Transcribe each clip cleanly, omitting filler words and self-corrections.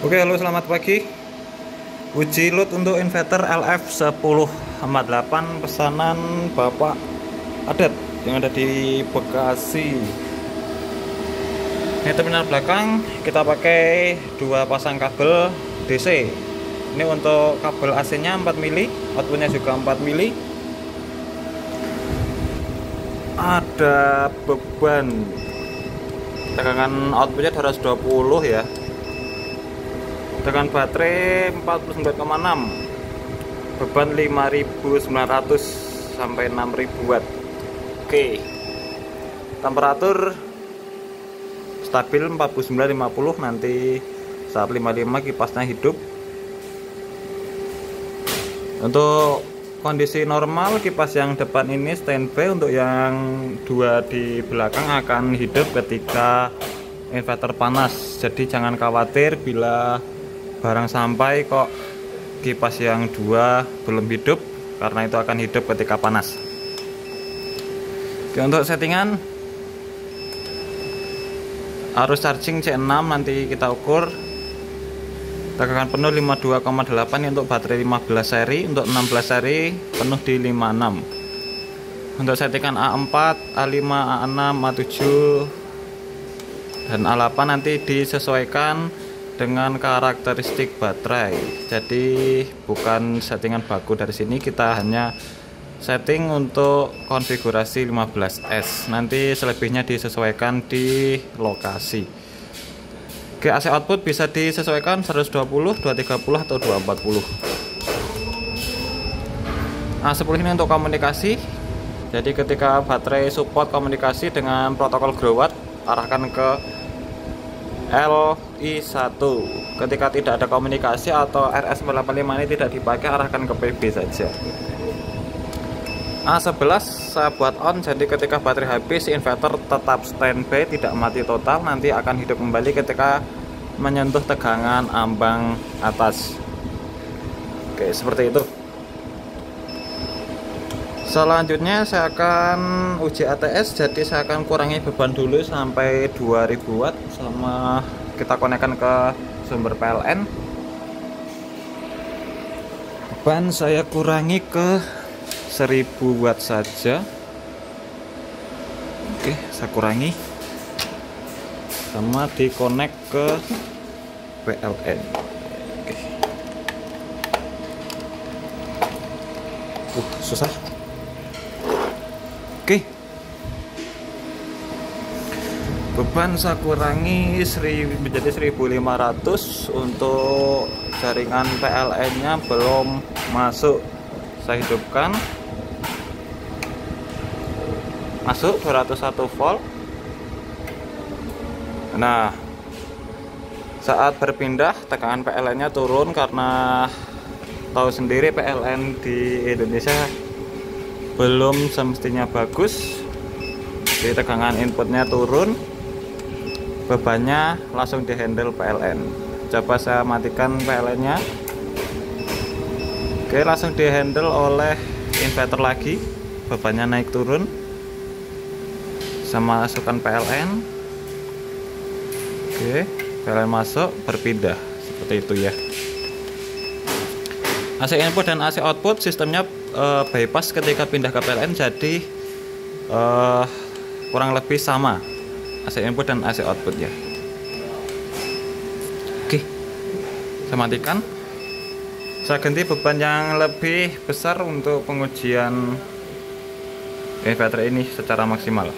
Oke, halo selamat pagi. Uji load untuk inverter LF1048 pesanan Bapak Adat yang ada di Bekasi. Ini terminal belakang kita pakai dua pasang kabel DC. Ini untuk kabel AC-nya 4 mili, outputnya juga 4 mili. Ada beban tegangan outputnya 220 ya. Dengan baterai 49,6, beban 5.900 sampai 6.000 watt. Oke, temperatur stabil 49-50. Nanti saat 55 kipasnya hidup. Untuk kondisi normal kipas yang depan ini standby, untuk yang dua di belakang akan hidup ketika inverter panas. Jadi jangan khawatir bila barang sampai kok kipas yang dua belum hidup, karena itu akan hidup ketika panas. Oke, untuk settingan arus charging C6 nanti kita ukur. Tegangan penuh 52,8 untuk baterai 15 seri, untuk 16 seri penuh di 56. Untuk settingan A4, A5, A6, A7 dan A8 nanti disesuaikan dengan karakteristik baterai. Jadi bukan settingan baku dari sini, kita hanya setting untuk konfigurasi 15S. Nanti selebihnya disesuaikan di lokasi. Oke, AC output bisa disesuaikan 120, 230 atau 240. A10 ini untuk komunikasi. Jadi ketika baterai support komunikasi dengan protokol grow out, arahkan ke LI1. Ketika tidak ada komunikasi atau RS985 ini tidak dipakai, arahkan ke PB saja. A11 saya buat on, jadi ketika baterai habis inverter tetap standby, tidak mati total. Nanti akan hidup kembali ketika menyentuh tegangan ambang atas. Oke, seperti itu. Selanjutnya saya akan uji ATS, jadi saya akan kurangi beban dulu sampai 2000 watt, sama kita konekkan ke sumber PLN. Beban saya kurangi ke 1000 watt saja. Oke, saya kurangi sama dikonek ke PLN. Oke. Susah. Oke, beban saya kurangi menjadi 1500. Untuk jaringan PLN nya belum masuk, saya hidupkan. Masuk 201 volt. Nah, saat berpindah tegangan PLN nya turun, karena tahu sendiri PLN di Indonesia belum semestinya bagus. Jadi tegangan inputnya turun, bebannya langsung dihandle PLN. Coba saya matikan PLN nya. Oke, langsung dihandle oleh inverter lagi, bebannya naik turun. Sama masukkan PLN. Oke, PLN masuk, berpindah seperti itu ya. AC input dan AC output sistemnya bypass ketika pindah ke PLN, jadi kurang lebih sama AC input dan AC output ya. Oke, saya matikan. Saya ganti beban yang lebih besar untuk pengujian inverter ini secara maksimal.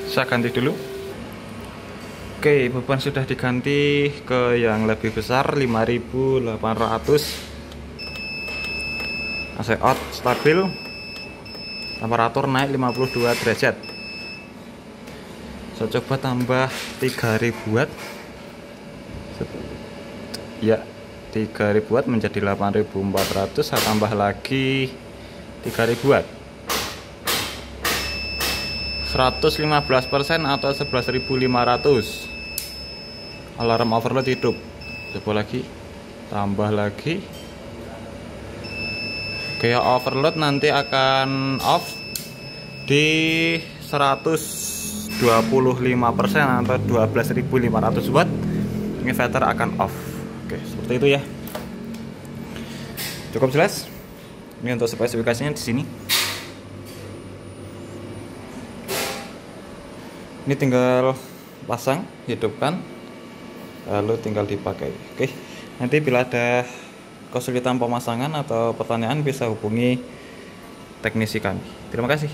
Saya ganti dulu. Oke, beban sudah diganti ke yang lebih besar, 5800. AC out stabil, temperatur naik 52 derajat. Saya coba tambah 3000 watt. Ya, 3000 watt menjadi 8400. Saya tambah lagi 3000 watt. 115% atau 11.500. Alarm overload hidup. Coba lagi, tambah lagi. Oke, overload nanti akan off di 125% atau 12.500 watt. inverter akan off. Oke, seperti itu ya. Cukup jelas? Ini untuk spesifikasinya di sini. Ini tinggal pasang, hidupkan, lalu tinggal dipakai. Oke, nanti bila ada kesulitan pemasangan atau pertanyaan bisa hubungi teknisi kami. Terima kasih.